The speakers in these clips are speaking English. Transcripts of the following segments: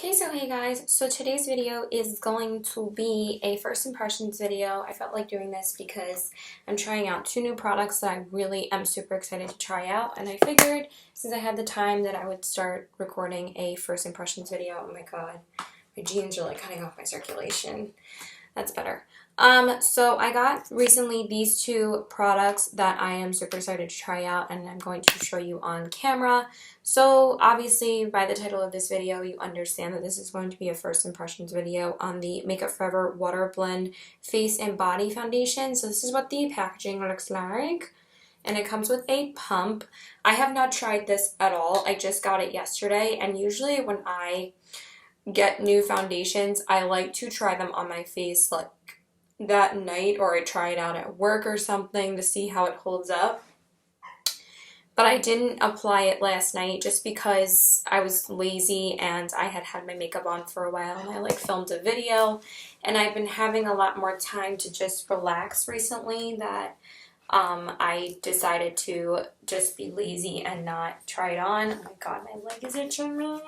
Okay, so hey guys, so today's video is going to be a first impressions video. I felt like doing this because I'm trying out two new products that I really am super excited to try out, and I figured since I had the time that I would start recording a first impressions video. Oh my god, my jeans are like cutting off my circulation. That's better. So I got recently these two products that I am super excited to try out, and I'm going to show you on camera. So obviously by the title of this video you understand that this is going to be a first impressions video on the Makeup Forever Water Blend Face and Body Foundation. So this is what the packaging looks like, and it comes with a pump. I have not tried this at all. I just got it yesterday, and usually when I get new foundations, I like to try them on my face like that night, or I try it out at work or something to see how it holds up. But I didn't apply it last night just because I was lazy and I had had my makeup on for a while, and I like filmed a video, and I've been having a lot more time to just relax recently that I decided to just be lazy and not try it on. Oh my god, my leg is itching me.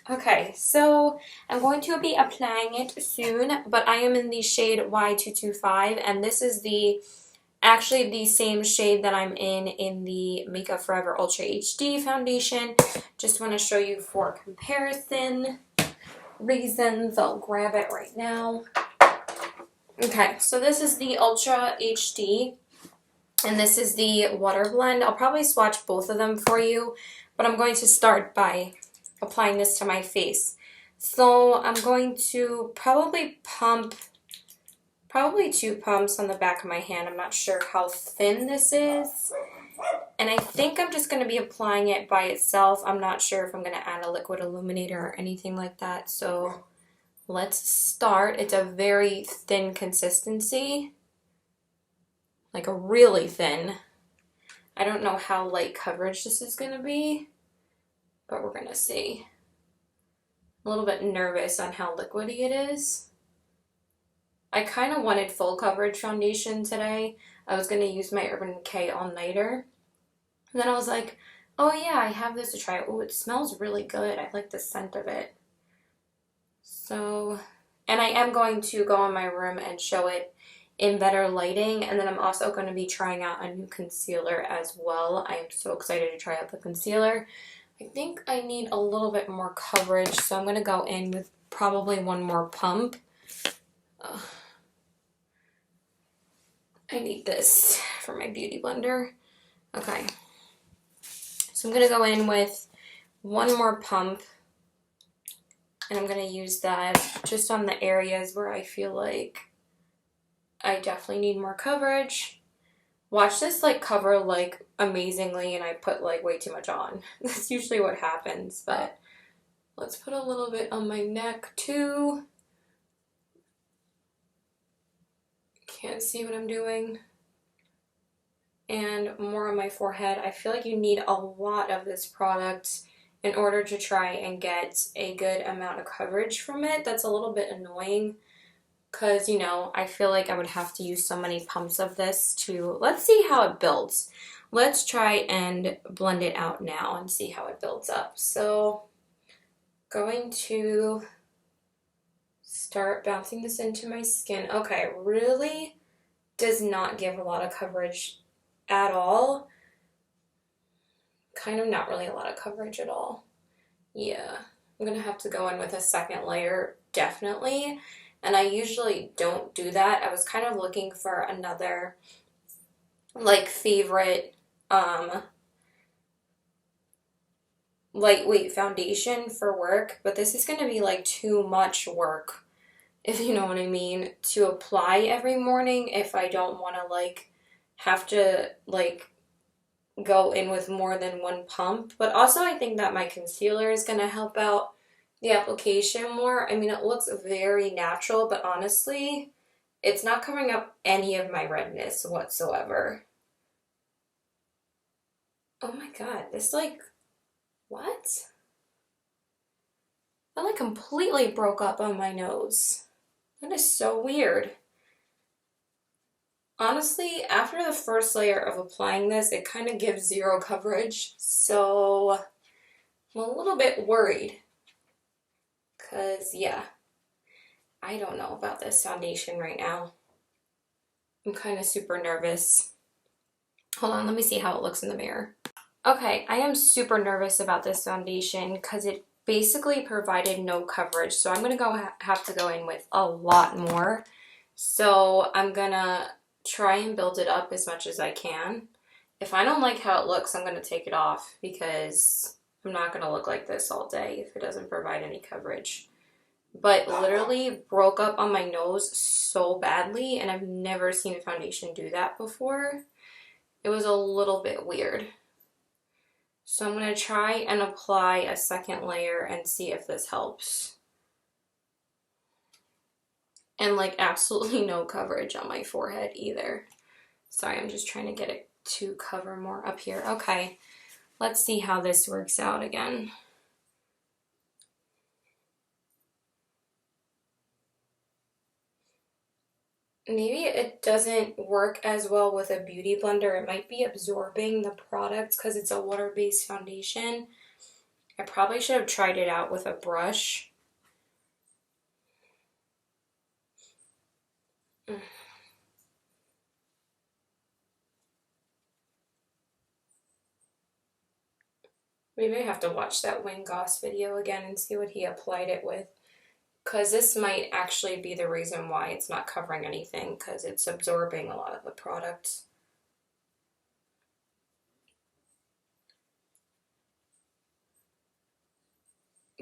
Okay, so I'm going to be applying it soon, but I am in the shade Y225, and this is actually the same shade that I'm in the Makeup Forever Ultra HD foundation. Just want to show you for comparison reasons. I'll grab it right now. Okay, so this is the Ultra HD. And this is the Water Blend. I'll probably swatch both of them for you, but I'm going to start by applying this to my face. So I'm going to probably two pumps on the back of my hand. I'm not sure how thin this is. And I think I'm just going to be applying it by itself. I'm not sure if I'm going to add a liquid illuminator or anything like that. So let's start. It's a very thin consistency. Like a really thin. I don't know how light coverage this is going to be, but we're going to see. A little bit nervous on how liquidy it is. I kind of wanted full coverage foundation today. I was going to use my Urban Decay All Nighter. And then I was like, oh yeah, I have this to try. Oh, it smells really good. I like the scent of it. So, and I am going to go in my room and show it in better lighting, and then I'm also going to be trying out a new concealer as well. I am so excited to try out the concealer. I think I need a little bit more coverage, so I'm going to go in with probably one more pump. I need this for my beauty blender. Okay, so I'm going to go in with one more pump, and I'm going to use that just on the areas where I feel like I definitely need more coverage. Watch this like cover like amazingly, and I put like way too much on. That's usually what happens, but let's put a little bit on my neck too. Can't see what I'm doing. And more on my forehead. I feel like you need a lot of this product in order to try and get a good amount of coverage from it. That's a little bit annoying, because, you know, I feel like I would have to use so many pumps of this to, let's see how it builds. Let's try and blend it out now and see how it builds up. So, going to start bouncing this into my skin. Okay, it really does not give a lot of coverage at all. Kind of not really a lot of coverage at all. Yeah, I'm gonna have to go in with a second layer, definitely. And I usually don't do that. I was kind of looking for another like favorite lightweight foundation for work, but this is going to be like too much work, if you know what I mean, to apply every morning if I don't want to like have to like go in with more than one pump. But also I think that my concealer is going to help out the application more. I mean, it looks very natural, but honestly, it's not covering up any of my redness whatsoever. Oh my god, this like, what? That like completely broke up on my nose. That is so weird. Honestly, after the first layer of applying this, it kind of gives zero coverage, so I'm a little bit worried, Because, yeah, I don't know about this foundation right now. I'm kind of super nervous. Hold on, let me see how it looks in the mirror. Okay, I am super nervous about this foundation because it basically provided no coverage. So I'm going to have to go in with a lot more. So I'm going to try and build it up as much as I can. If I don't like how it looks, I'm going to take it off because I'm not going to look like this all day if it doesn't provide any coverage. But literally broke up on my nose so badly, and I've never seen a foundation do that before. It was a little bit weird. So I'm going to try and apply a second layer and see if this helps. And like absolutely no coverage on my forehead either. Sorry, I'm just trying to get it to cover more up here. Okay, let's see how this works out again. Maybe it doesn't work as well with a beauty blender. It might be absorbing the product because it's a water-based foundation. I probably should have tried it out with a brush. Maybe I have to watch that Wayne Goss video again and see what he applied it with. Because this might actually be the reason why it's not covering anything, because it's absorbing a lot of the product.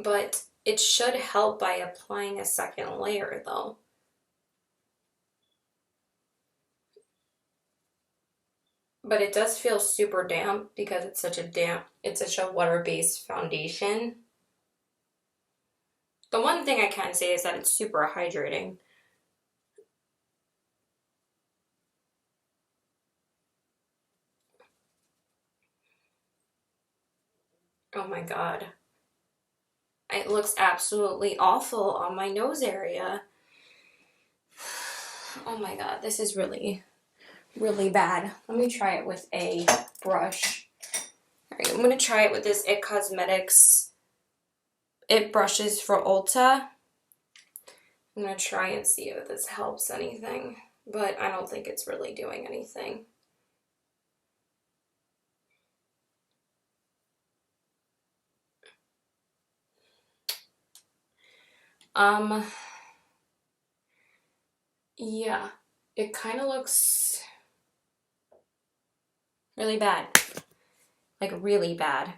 But it should help by applying a second layer though. But it does feel super damp because it's such a water-based foundation. The one thing I can say is that it's super hydrating. Oh my god. It looks absolutely awful on my nose area. Oh my god, this is really, really bad. Let me try it with a brush. Alright, I'm going to try it with this IT Cosmetics It Brushes for Ulta. I'm going to try and see if this helps anything, but I don't think it's really doing anything. Yeah, it kind of looks really bad. Like really bad.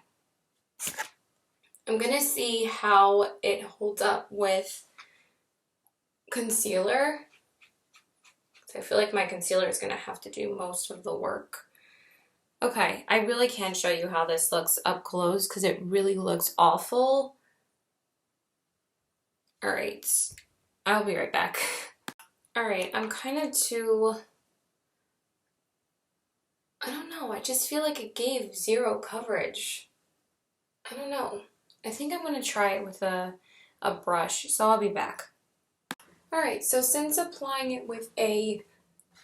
I'm gonna see how it holds up with concealer. So I feel like my concealer is gonna have to do most of the work. Okay, I really can't show you how this looks up close because it really looks awful. All right, I'll be right back. All right, I'm kind of I don't know, I just feel like it gave zero coverage. I don't know. I think I'm gonna try it with a brush, so I'll be back. All right, so since applying it with a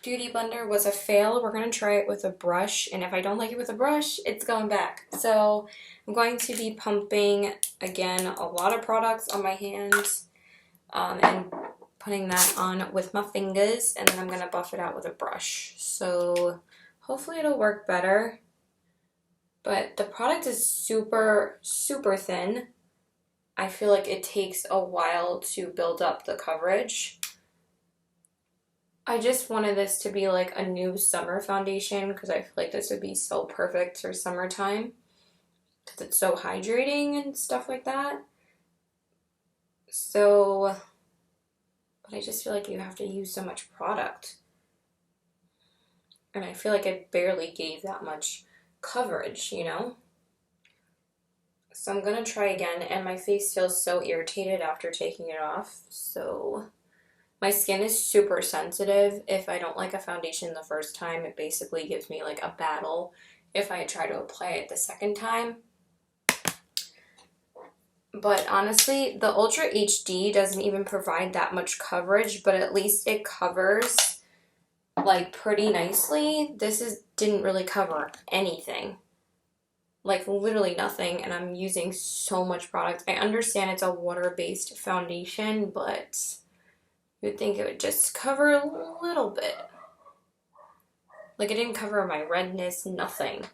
beauty blender was a fail, we're gonna try it with a brush, and if I don't like it with a brush, it's going back. So I'm going to be pumping, again, a lot of products on my hands, and putting that on with my fingers, and then I'm gonna buff it out with a brush. So hopefully it'll work better. But the product is super, super thin. I feel like it takes a while to build up the coverage. I just wanted this to be like a new summer foundation because I feel like this would be so perfect for summertime because it's so hydrating and stuff like that. So, but I just feel like you have to use so much product. And I feel like it barely gave that much coverage, you know? So I'm gonna try again, and my face feels so irritated after taking it off. So my skin is super sensitive. If I don't like a foundation the first time, it basically gives me like a battle if I try to apply it the second time. But honestly, the Ultra HD doesn't even provide that much coverage, but at least it covers like pretty nicely. This didn't really cover anything. like literally nothing, and I'm using so much product. I understand it's a water-based foundation, but you'd think it would just cover a little bit. Like it didn't cover my redness, nothing.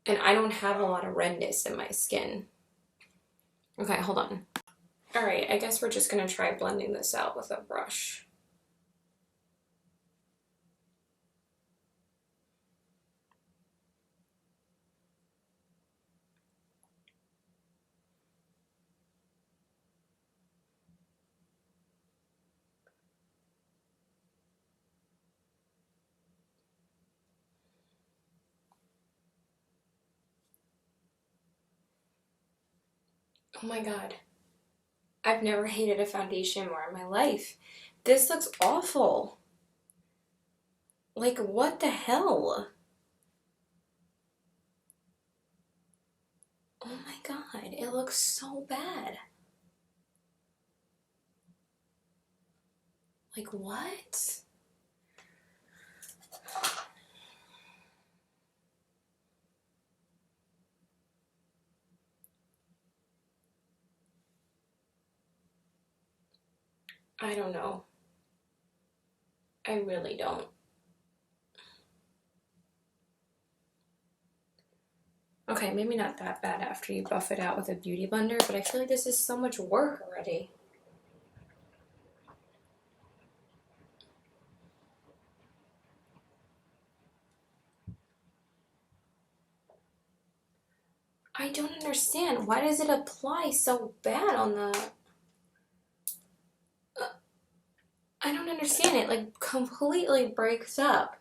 And I don't have a lot of redness in my skin. Okay, hold on. Alright, I guess we're just gonna try blending this out with a brush. Oh my god. I've never hated a foundation more in my life. This looks awful. Like, what the hell? Oh my god, it looks so bad. Like, what? I don't know. I really don't. Okay, maybe not that bad after you buff it out with a beauty blender, but I feel like this is so much work already. I don't understand. Why does it apply so bad on the... I don't understand it. Like, completely breaks up.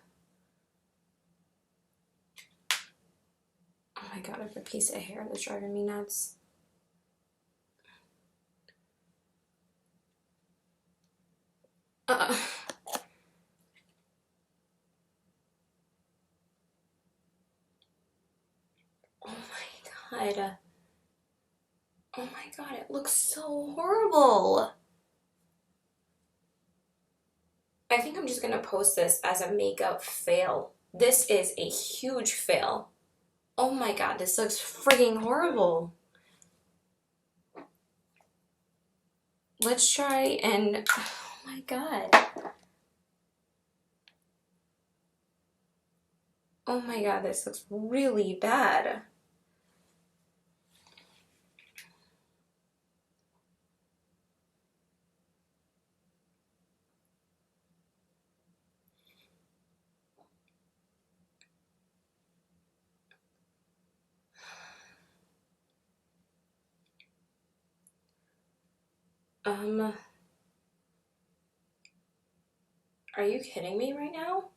Oh my god, I have a piece of hair that's driving me nuts. Uh, oh my god. Oh my god, it looks so horrible. I think I'm just gonna post this as a makeup fail. This is a huge fail. Oh my god, this looks frigging horrible. Let's try and... Oh my god. Oh my god, this looks really bad. Are you kidding me right now?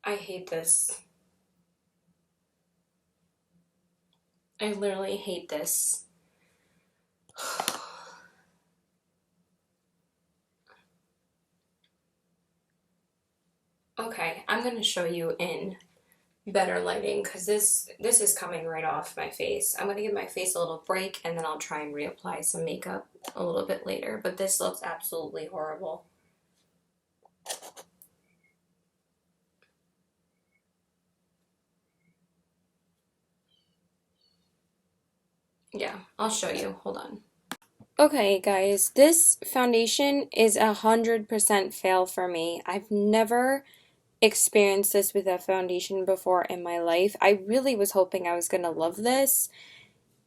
I hate this. I literally hate this. Okay, I'm gonna show you in better lighting because this is coming right off my face. I'm gonna give my face a little break and then I'll try and reapply some makeup a little bit later, but this looks absolutely horrible. Yeah, I'll show you. Hold on. Okay, guys, this foundation is 100% fail for me. I've never experienced this with a foundation before in my life. I really was hoping I was gonna love this.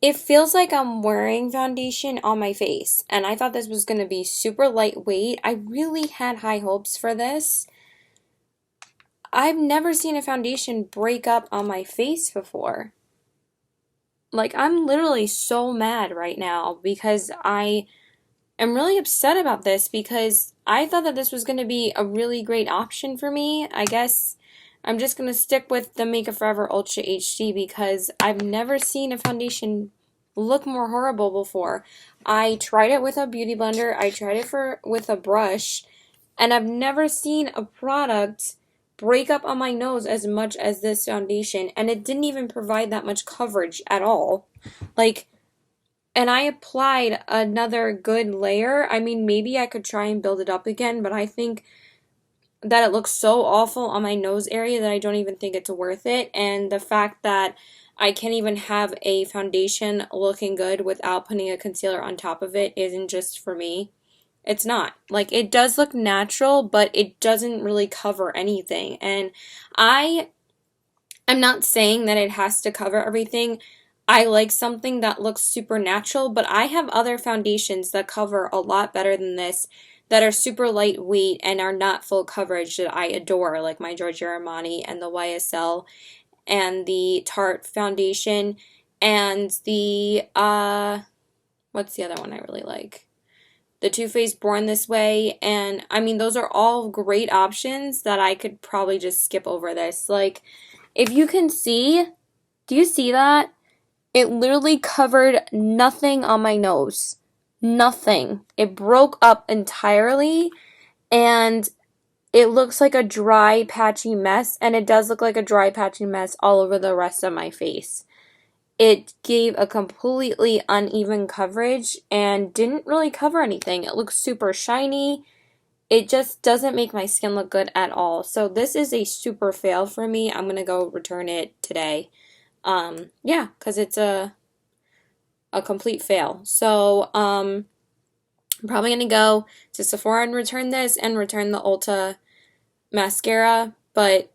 It feels like I'm wearing foundation on my face, and I thought this was gonna be super lightweight. I really had high hopes for this. I've never seen a foundation break up on my face before. Like, I'm literally so mad right now because I'm really upset about this because I thought that this was going to be a really great option for me. I guess I'm just going to stick with the Makeup Forever Ultra HD because I've never seen a foundation look more horrible before. I tried it with a beauty blender, I tried it with a brush, and I've never seen a product break up on my nose as much as this foundation, and it didn't even provide that much coverage at all. Like, and I applied another good layer. I mean, maybe I could try and build it up again, but I think that it looks so awful on my nose area that I don't even think it's worth it. And the fact that I can't even have a foundation looking good without putting a concealer on top of it isn't just for me. It's not. Like, it does look natural, but it doesn't really cover anything. And I'm not saying that it has to cover everything. I like something that looks super natural, but I have other foundations that cover a lot better than this, that are super lightweight and are not full coverage, that I adore, like my Giorgio Armani and the YSL and the Tarte foundation and the, what's the other one I really like? The Too Faced Born This Way. And I mean, those are all great options that I could probably just skip over this. Like, if you can see, do you see that? It literally covered nothing on my nose. Nothing. It broke up entirely, and it looks like a dry, patchy mess, and it does look like a dry, patchy mess all over the rest of my face. It gave a completely uneven coverage and didn't really cover anything. It looks super shiny. It just doesn't make my skin look good at all. So this is a super fail for me. I'm going to go return it today. Yeah, because it's a complete fail. So, I'm probably going to go to Sephora and return this and return the Ulta mascara, but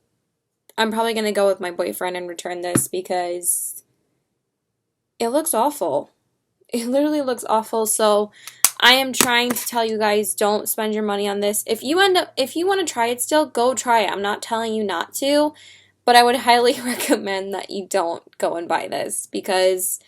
I'm probably going to go with my boyfriend and return this because it looks awful. It literally looks awful. So I am trying to tell you guys, don't spend your money on this. If you want to try it still, go try it. I'm not telling you not to, but I would highly recommend that you don't go and buy this because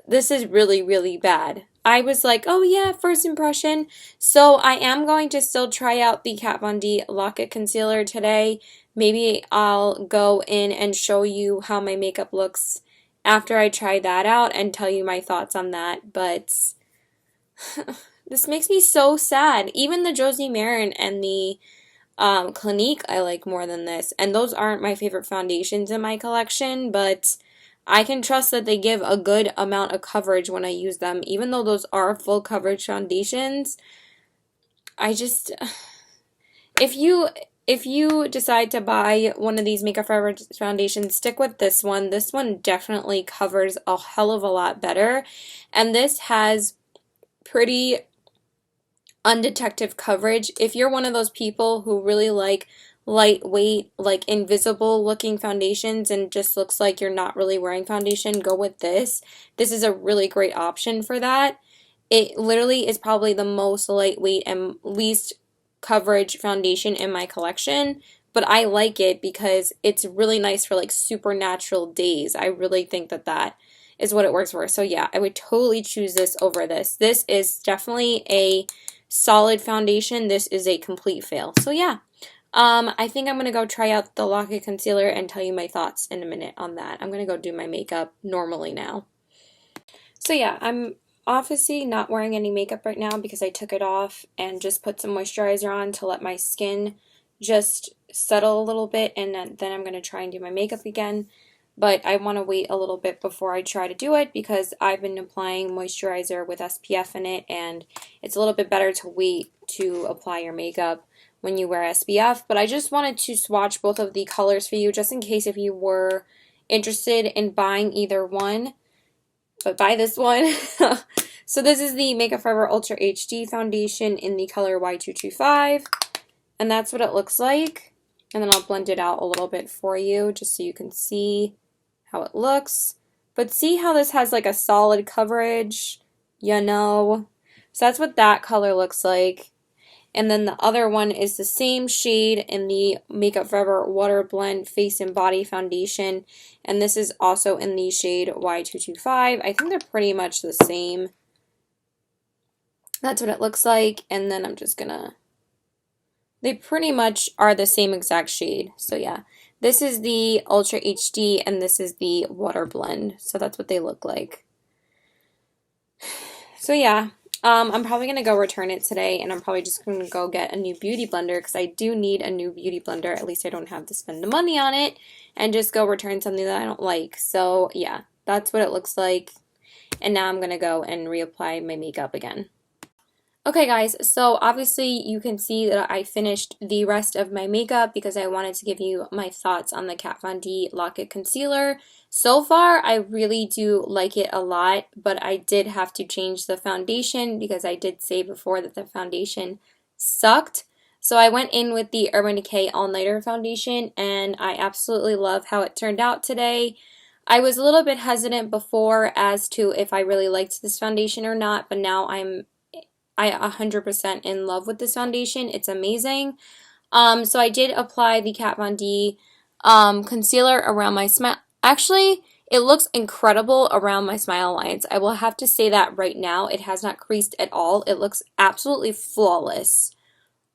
this is really, really bad. I was like, oh yeah, first impression. So I am going to still try out the Kat Von D Lock-It Concealer today. Maybe I'll go in and show you how my makeup looks after I try that out and tell you my thoughts on that. But this makes me so sad. Even the Josie Maran and the Clinique I like more than this. And those aren't my favorite foundations in my collection, but I can trust that they give a good amount of coverage when I use them. Even though those are full coverage foundations, I just, if you decide to buy one of these Makeup Forever foundations, stick with this one. This one definitely covers a hell of a lot better. And this has pretty undetected coverage. If you're one of those people who really like lightweight, like invisible looking foundations and just looks like you're not really wearing foundation, go with this. This is a really great option for that. It literally is probably the most lightweight and least coverage foundation in my collection, but I like it because it's really nice for like super natural days. I really think that that is what it works for. So yeah, I would totally choose this over this. This is definitely a solid foundation. This is a complete fail. So yeah. I think I'm going to go try out the Lock-It Concealer and tell you my thoughts in a minute on that. I'm going to go do my makeup normally now. So yeah, I'm obviously not wearing any makeup right now because I took it off and just put some moisturizer on to let my skin just settle a little bit, and then I'm going to try and do my makeup again. But I want to wait a little bit before I try to do it because I've been applying moisturizer with SPF in it, and it's a little bit better to wait to apply your makeup when you wear SPF. But I just wanted to swatch both of the colors for you just in case if you were interested in buying either one. But buy this one. So this is the Makeup Forever Ultra HD foundation in the color Y225. And that's what it looks like. And then I'll blend it out a little bit for you just so you can see how it looks. But see how this has like a solid coverage, you know? So that's what that color looks like. And then the other one is the same shade in the Makeup Forever Water Blend Face and Body Foundation. And this is also in the shade Y225. I think they're pretty much the same. That's what it looks like. And then I'm just gonna... They pretty much are the same exact shade. So yeah, this is the Ultra HD and this is the Water Blend. So that's what they look like. So yeah. I'm probably going to go return it today, and I'm probably just going to go get a new beauty blender because I do need a new beauty blender. At least I don't have to spend the money on it and just go return something that I don't like. So yeah, that's what it looks like. and now I'm going to go and reapply my makeup again. Okay guys, so obviously you can see that I finished the rest of my makeup because I wanted to give you my thoughts on the Kat Von D Lock It Concealer. So far, I really do like it a lot, but I did have to change the foundation because I did say before that the foundation sucked. So I went in with the Urban Decay All Nighter foundation, and I absolutely love how it turned out today. I was a little bit hesitant before as to if I really liked this foundation or not, but now I'm 100% in love with this foundation. It's amazing. So I did apply the Kat Von D concealer around my smile. Actually, it looks incredible around my smile lines. I will have to say that right now. It has not creased at all. It looks absolutely flawless.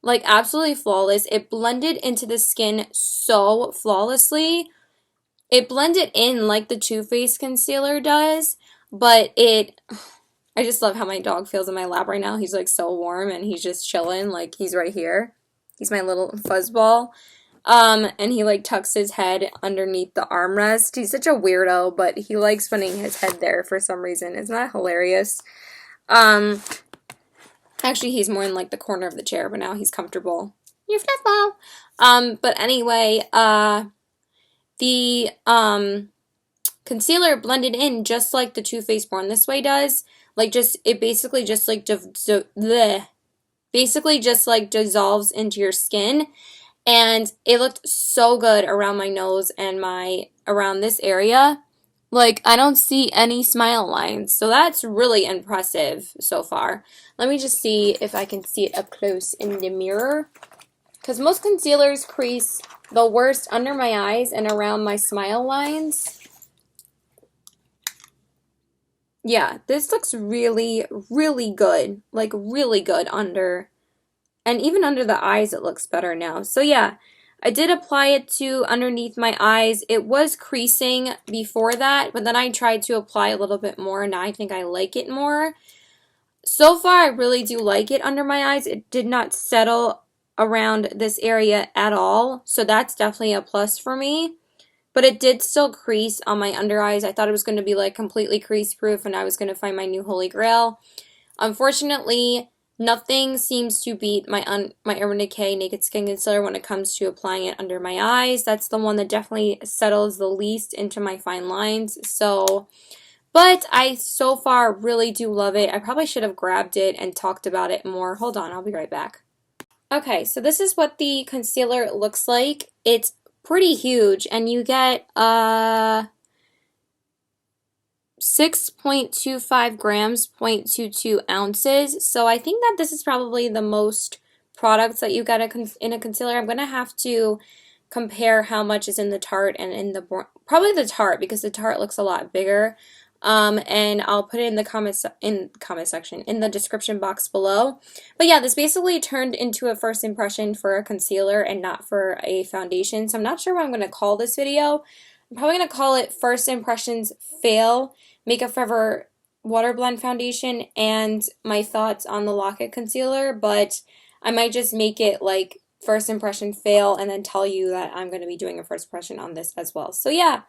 Like, absolutely flawless. It blended into the skin so flawlessly. It blended in like the Too Faced concealer does, but I just love how my dog feels in my lap right now. He's like so warm and he's just chilling, like he's right here. He's my little fuzzball. And he like tucks his head underneath the armrest. He's such a weirdo, but he likes putting his head there for some reason. Isn't that hilarious? Actually, he's more in like the corner of the chair, but now he's comfortable. You're fluffball. But anyway, the concealer blended in just like the Too Faced Born This Way does. Like it basically just like basically just like dissolves into your skin, and it looked so good around my nose and around this area. Like, I don't see any smile lines, so that's really impressive so far. Let me just see if I can see it up close in the mirror, because most concealers crease the worst under my eyes and around my smile lines. Yeah, this looks really, really good. Like, really good under, and even under the eyes it looks better now. So yeah, I did apply it to underneath my eyes. It was creasing before that, but then I tried to apply a little bit more, and now I think I like it more. So far, I really do like it under my eyes. It did not settle around this area at all, so that's definitely a plus for me. But it did still crease on my under eyes. I thought it was going to be like completely crease proof and I was going to find my new holy grail. Unfortunately, nothing seems to beat my Urban Decay Naked Skin Concealer when it comes to applying it under my eyes. That's the one that definitely settles the least into my fine lines. But I so far really do love it. I probably should have grabbed it and talked about it more. Hold on, I'll be right back. Okay, so this is what the concealer looks like. It's pretty huge, and you get 6.25 grams, 0.22 ounces. So I think that this is probably the most products that you get in a concealer. I'm going to have to compare how much is in the Tarte and in the probably the Tarte, because the Tarte looks a lot bigger. And I'll put it in the comment section, in the description box below. But yeah, this basically turned into a first impression for a concealer and not for a foundation. So I'm not sure what I'm going to call this video. I'm probably going to call it First Impressions Fail Makeup Forever Water Blend Foundation and my thoughts on the Lock It Concealer. But I might just make it like First Impression Fail and then tell you that I'm going to be doing a first impression on this as well. So yeah.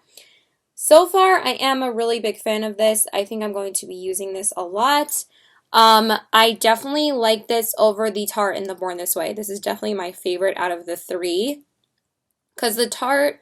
So far, I am a really big fan of this. I think I'm going to be using this a lot. I definitely like this over the Tarte and the Born This Way. This is definitely my favorite out of the three, because the Tarte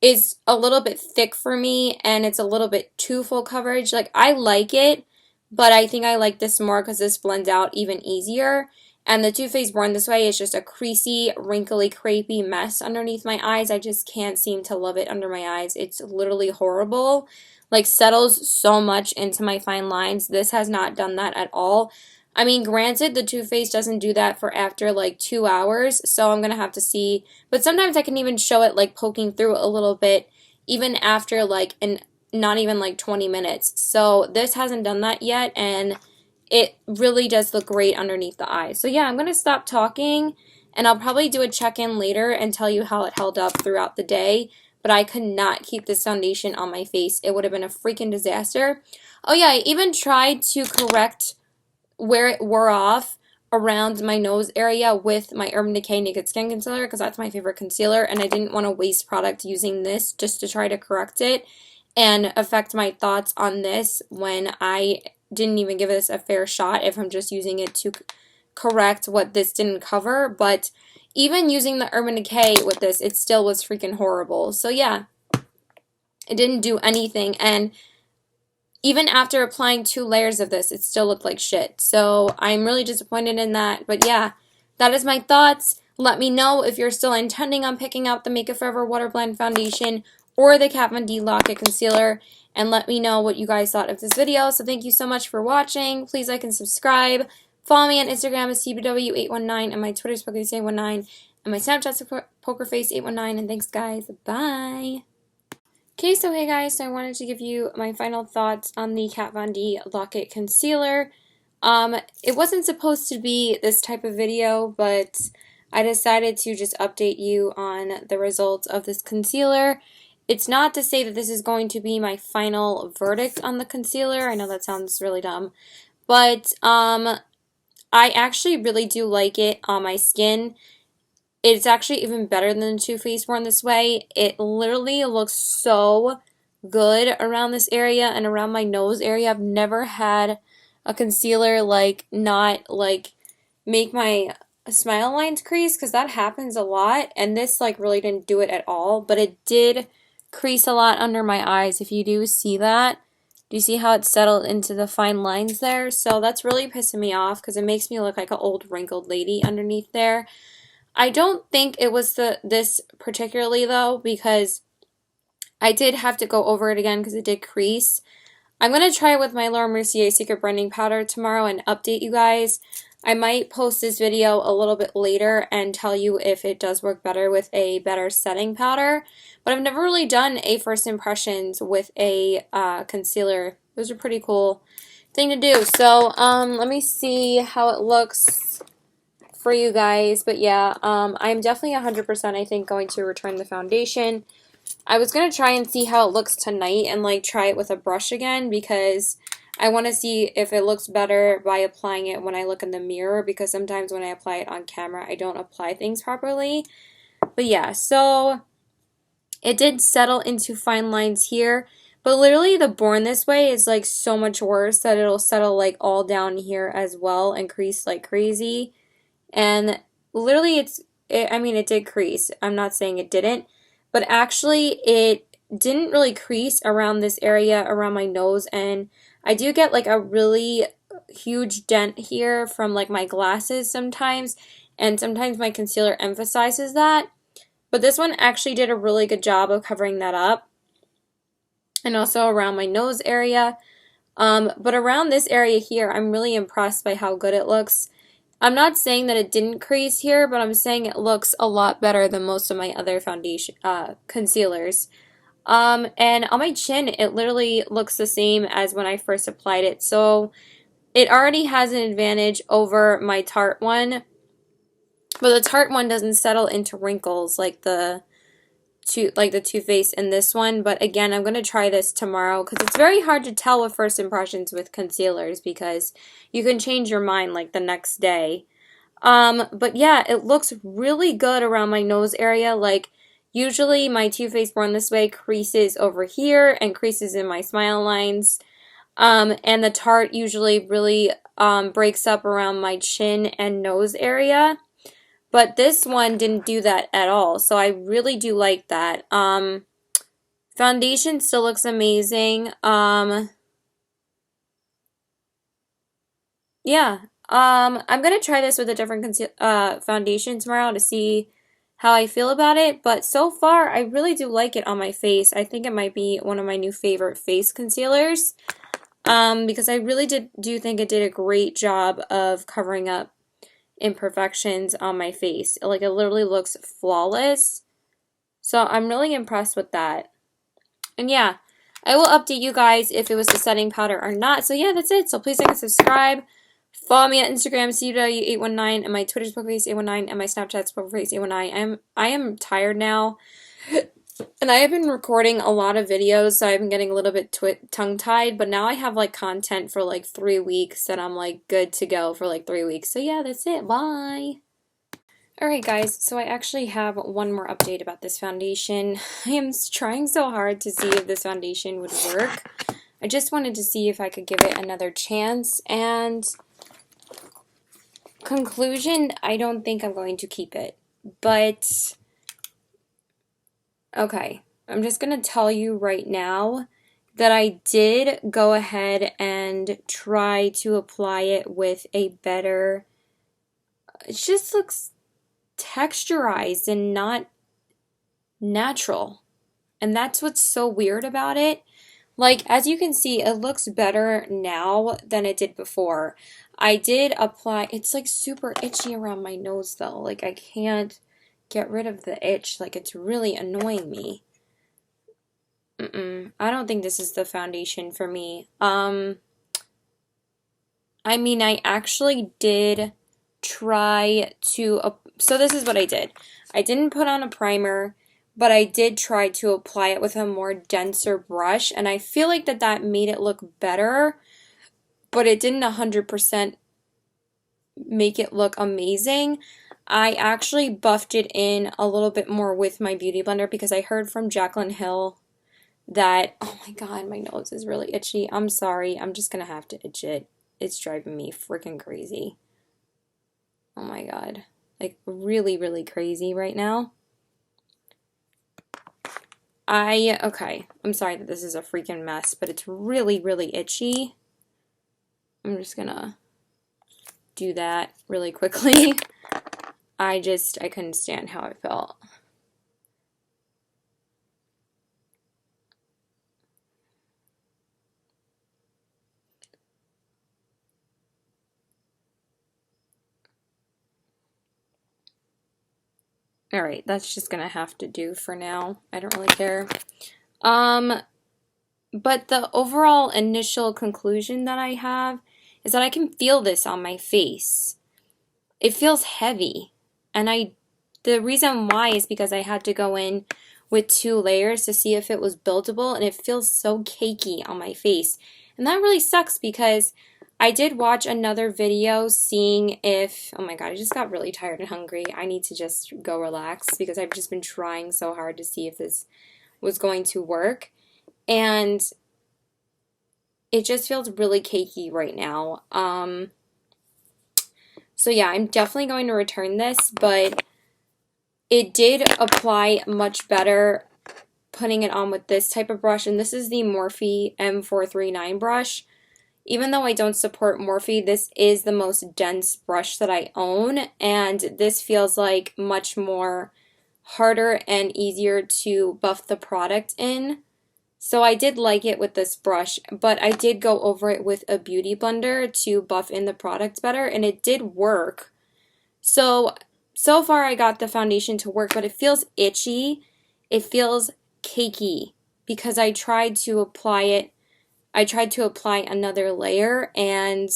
is a little bit thick for me, and it's a little bit too full coverage. Like, I like it, but I think I like this more because this blends out even easier. And the Too Faced Born This Way is just a creasy, wrinkly, crepey mess underneath my eyes. I just can't seem to love it under my eyes. It's literally horrible. Like, settles so much into my fine lines. This has not done that at all. I mean, granted, the Too Faced doesn't do that for after like 2 hours, so I'm going to have to see. But sometimes I can even show it like poking through a little bit, even after like not even like 20 minutes. So this hasn't done that yet, and it really does look great underneath the eyes. So yeah, I'm going to stop talking, and I'll probably do a check-in later and tell you how it held up throughout the day. But I could not keep this foundation on my face. It would have been a freaking disaster. Oh yeah, I even tried to correct where it wore off around my nose area with my Urban Decay Naked Skin Concealer, because that's my favorite concealer, and I didn't want to waste product using this just to try to correct it. and affect my thoughts on this when I didn't even give this a fair shot if I'm just using it to correct what this didn't cover. But even using the Urban Decay with this, it still was freaking horrible. So yeah, it didn't do anything, and even after applying 2 layers of this, it still looked like shit. So I'm really disappointed in that. But yeah, that is my thoughts. Let me know if you're still intending on picking out the Make Up For Ever Water Blend Foundation or the Kat Von D Lock-It Concealer. And let me know what you guys thought of this video. So thank you so much for watching. Please like and subscribe. Follow me on Instagram as CBW819 and my Twitter's PokerFace819 and my Snapchat's PokerFace819. And thanks guys. Bye. Okay, so hey guys, so I wanted to give you my final thoughts on the Kat Von D Lock-It Concealer. It wasn't supposed to be this type of video, but I decided to just update you on the results of this concealer. It's not to say that this is going to be my final verdict on the concealer. I know that sounds really dumb, but I actually really do like it on my skin. It's actually even better than the Too Faced Born This Way. It literally looks so good around this area and around my nose area. I've never had a concealer not make my smile lines crease, because that happens a lot, and this really didn't do it at all, but it did crease a lot under my eyes. If you do see that, do you see how it settled into the fine lines there? So that's really pissing me off because it makes me look like an old wrinkled lady underneath there. I don't think it was this particularly though, because I did have to go over it again because it did crease. I'm going to try it with my Laura Mercier Secret Blending Powder tomorrow and update you guys. I might post this video a little bit later and tell you if it does work better with a better setting powder. But I've never really done a first impressions with a concealer. It was a pretty cool thing to do. So let me see how it looks for you guys. But yeah, I'm definitely 100% I think going to return the foundation. I was going to try and see how it looks tonight and try it with a brush again, because I want to see if it looks better by applying it when I look in the mirror, because sometimes when I apply it on camera I don't apply things properly. But yeah, so it did settle into fine lines here, but literally the Born This Way is so much worse that it'll settle all down here as well and crease like crazy. And literally it did crease. I'm not saying it didn't, but actually it didn't really crease around this area around my nose, and I do get a really huge dent here from my glasses sometimes, and sometimes my concealer emphasizes that. But this one actually did a really good job of covering that up, and also around my nose area. But around this area here, I'm really impressed by how good it looks. I'm not saying that it didn't crease here, but I'm saying it looks a lot better than most of my other foundation concealers. And on my chin, it literally looks the same as when I first applied it. So it already has an advantage over my Tarte one. But the Tarte one doesn't settle into wrinkles like the Too Faced in this one. But again, I'm going to try this tomorrow, because it's very hard to tell with first impressions with concealers, because you can change your mind the next day. But yeah, it looks really good around my nose area. Usually my Too Faced Born This Way creases over here and creases in my smile lines. And the Tarte usually really breaks up around my chin and nose area. But this one didn't do that at all, so I really do like that. Foundation still looks amazing. Yeah. I'm gonna try this with a different foundation tomorrow to see how I feel about it. But so far, I really do like it on my face. I think it might be one of my new favorite face concealers. Because I really do think it did a great job of covering up imperfections on my face. It literally looks flawless. So I'm really impressed with that. And yeah, I will update you guys if it was the setting powder or not. So yeah, that's it. So please like and subscribe. Follow me on Instagram, CW819, and my Twitter's PokerFace819, and my Snapchat's PokerFace819. I am tired now. And I have been recording a lot of videos, so I've been getting a little bit tongue-tied, but now I have content for 3 weeks, and I'm good to go for 3 weeks. So yeah, that's it. Bye! Alright guys, so I actually have one more update about this foundation. I am trying so hard to see if this foundation would work. I just wanted to see if I could give it another chance, and conclusion, I don't think I'm going to keep it. But, okay, I'm just going to tell you right now that I did go ahead and try to apply it with a better, it just looks texturized and not natural. And that's what's so weird about it. Like, as you can see, it looks better now than it did before. I did apply, it's like super itchy around my nose though. Like, I can't get rid of the itch. Like, it's really annoying me. I don't think this is the foundation for me. I mean, I actually did try to, so this is what I did. I didn't put on a primer, but I did try to apply it with a more denser brush, and I feel like that made it look better, but it didn't 100% make it look amazing. I actually buffed it in a little bit more with my Beauty Blender because I heard from Jaclyn Hill that, oh my god, my nose is really itchy. I'm sorry, I'm just gonna have to itch it. It's driving me freaking crazy. Oh my god. Like, really, really crazy right now. Okay, I'm sorry that this is a freaking mess, but it's really, really itchy. I'm just gonna do that really quickly. I couldn't stand how it felt. Alright, that's just gonna have to do for now. I don't really care. But the overall initial conclusion that I have is that I can feel this on my face. It feels heavy. And the reason why is because I had to go in with 2 layers to see if it was buildable, and it feels so cakey on my face. And that really sucks because I did watch another video seeing if, oh my god, I just got really tired and hungry. I need to just go relax because I've just been trying so hard to see if this was going to work. And it just feels really cakey right now. So yeah, I'm definitely going to return this, but it did apply much better putting it on with this type of brush, and this is the Morphe M439 brush. Even though I don't support Morphe, this is the most dense brush that I own, and this feels like much more harder and easier to buff the product in. So I did like it with this brush, but I did go over it with a Beauty Blender to buff in the product better, and it did work. So far I got the foundation to work, but it feels itchy. It feels cakey because I tried to apply it. I tried to apply another layer, and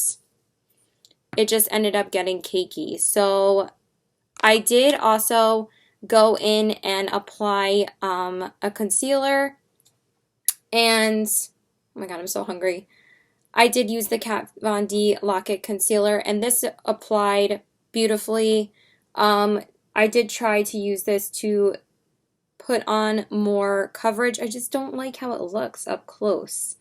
it just ended up getting cakey. So I did also go in and apply a concealer. And, oh my god, I'm so hungry. I did use the Kat Von D Lock-It Concealer, and this applied beautifully. I did try to use this to put on more coverage. I just don't like how it looks up close.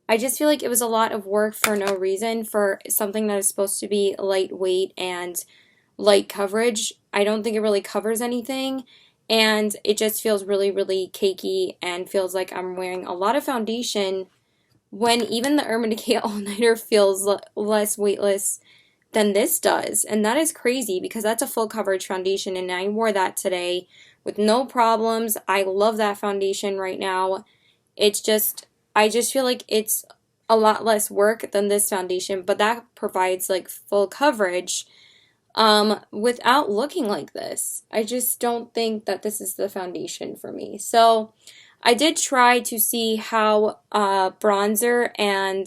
I just feel like it was a lot of work for no reason for something that is supposed to be lightweight and light coverage. I don't think it really covers anything. And it just feels really, really cakey and feels like I'm wearing a lot of foundation when even the Urban Decay All Nighter feels less weightless than this does. And that is crazy because that's a full coverage foundation, and I wore that today with no problems. I love that foundation right now. It's just, I just feel like it's a lot less work than this foundation, but that provides like full coverage without looking like this. I just don't think that this is the foundation for me. So I did try to see how bronzer and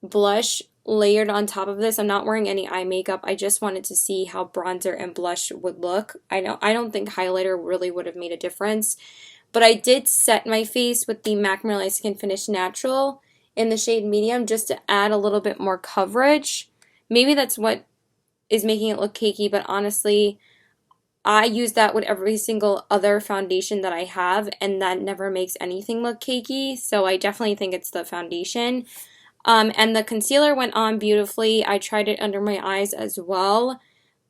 blush layered on top of this. I'm not wearing any eye makeup. I just wanted to see how bronzer and blush would look. I don't think highlighter really would have made a difference, but I did set my face with the MAC Real Skin Finish Natural in the shade medium just to add a little bit more coverage. Maybe that's what is making it look cakey, but honestly, I use that with every single other foundation that I have, and that never makes anything look cakey, so I definitely think it's the foundation. And the concealer went on beautifully. I tried it under my eyes as well.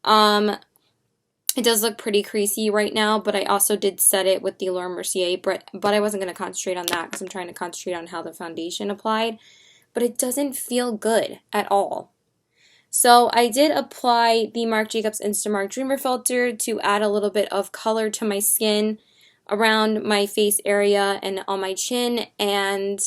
It does look pretty creasy right now, but I also did set it with the Laura Mercier, but I wasn't going to concentrate on that because I'm trying to concentrate on how the foundation applied. But it doesn't feel good at all. So I did apply the Marc Jacobs Instamark Dreamer Filter to add a little bit of color to my skin around my face area and on my chin, and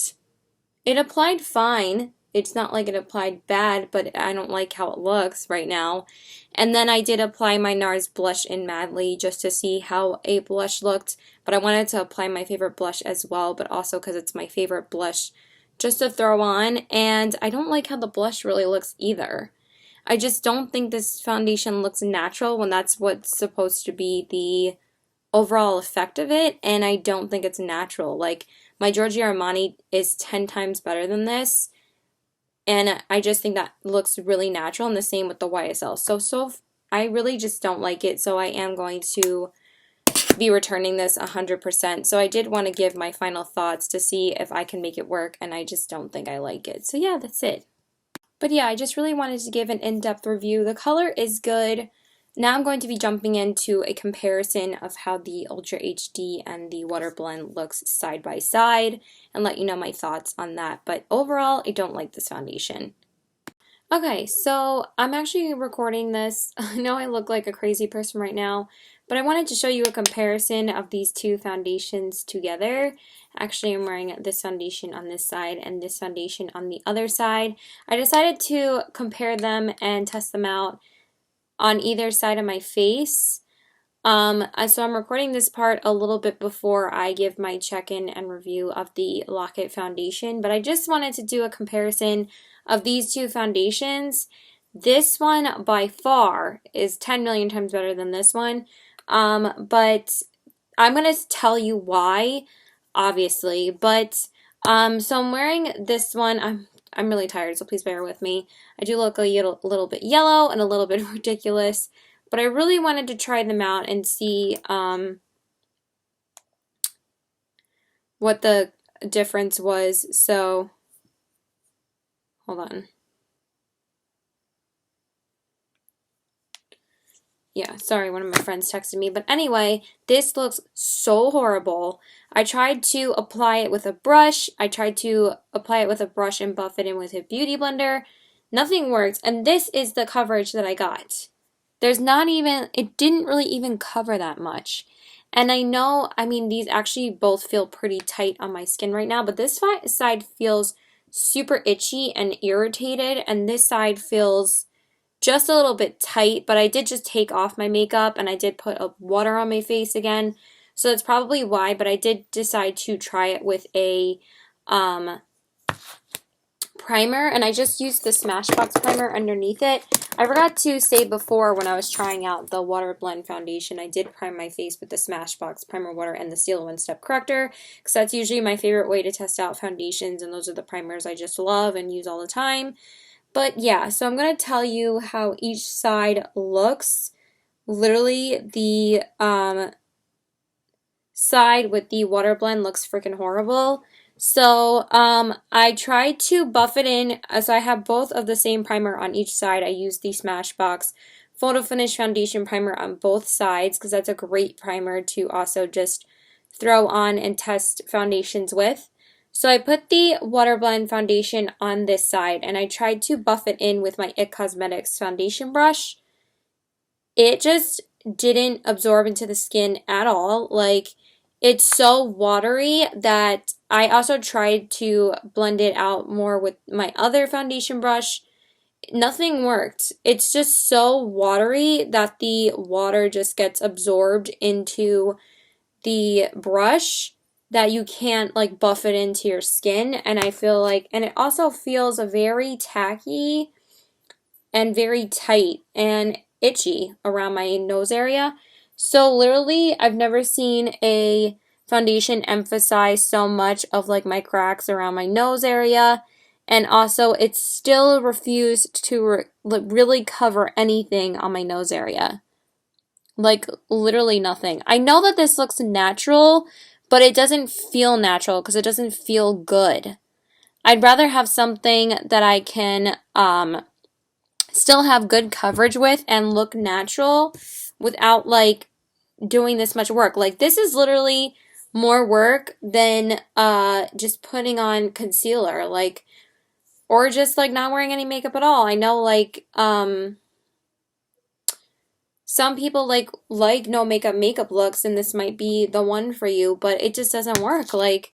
it applied fine. It's not like it applied bad, but I don't like how it looks right now. And then I did apply my NARS blush in Madly just to see how a blush looked, but I wanted to apply my favorite blush as well, but also because it's my favorite blush just to throw on, and I don't like how the blush really looks either. I just don't think this foundation looks natural when that's what's supposed to be the overall effect of it, and I don't think it's natural. Like, my Giorgio Armani is 10 times better than this, and I just think that looks really natural, and the same with the YSL. So I really just don't like it, so I am going to be returning this 100%. So I did want to give my final thoughts to see if I can make it work, and I just don't think I like it. So yeah, that's it. But yeah, I just really wanted to give an in-depth review. The color is good. Now I'm going to be jumping into a comparison of how the Ultra HD and the Water Blend looks side by side and let you know my thoughts on that. But overall, I don't like this foundation. Okay, so I'm actually recording this. I know I look like a crazy person right now, but I wanted to show you a comparison of these two foundations together. Actually, I'm wearing this foundation on this side and this foundation on the other side. I decided to compare them and test them out on either side of my face. So I'm recording this part a little bit before I give my check-in and review of the Lock It foundation, but I just wanted to do a comparison of these two foundations. This one by far is 10 million times better than this one, but I'm going to tell you why, obviously, but so I'm wearing this one. I'm really tired, so please bear with me. I do look a little bit yellow and a little bit ridiculous, but I really wanted to try them out and see what the difference was. So, hold on. Yeah, sorry, one of my friends texted me. But anyway, this looks so horrible. I tried to apply it with a brush. I tried to apply it with a brush and buff it in with a beauty blender. Nothing worked. And this is the coverage that I got. There's not even, it didn't really even cover that much. And I know, I mean, these actually both feel pretty tight on my skin right now, but this side feels super itchy and irritated, and this side feels just a little bit tight, but I did just take off my makeup and I did put water on my face again, so that's probably why, but I did decide to try it with a primer, and I just used the Smashbox primer underneath it. I forgot to say before when I was trying out the Water Blend foundation, I did prime my face with the Smashbox primer water and the Stila One Step Corrector, because that's usually my favorite way to test out foundations, and those are the primers I just love and use all the time. But yeah, so I'm going to tell you how each side looks. Literally, the side with the Water Blend looks freaking horrible. So I tried to buff it in, as I have both of the same primer on each side. I used the Smashbox Photo Finish Foundation Primer on both sides, because that's a great primer to also just throw on and test foundations with. So I put the Water Blend foundation on this side, and I tried to buff it in with my IT Cosmetics foundation brush. It just didn't absorb into the skin at all. Like, it's so watery that I also tried to blend it out more with my other foundation brush. Nothing worked. It's just so watery that the water just gets absorbed into the brush, that you can't like buff it into your skin. And I feel like, and it also feels very tacky and very tight and itchy around my nose area. So literally, I've never seen a foundation emphasize so much of like my cracks around my nose area, and also it still refused to really cover anything on my nose area. Like, literally nothing. I know that this looks natural, but it doesn't feel natural because it doesn't feel good. I'd rather have something that I can still have good coverage with and look natural without like doing this much work. Like this is literally more work than just putting on concealer, like, or just like not wearing any makeup at all. I know like some people like no makeup looks, and this might be the one for you, but it just doesn't work. Like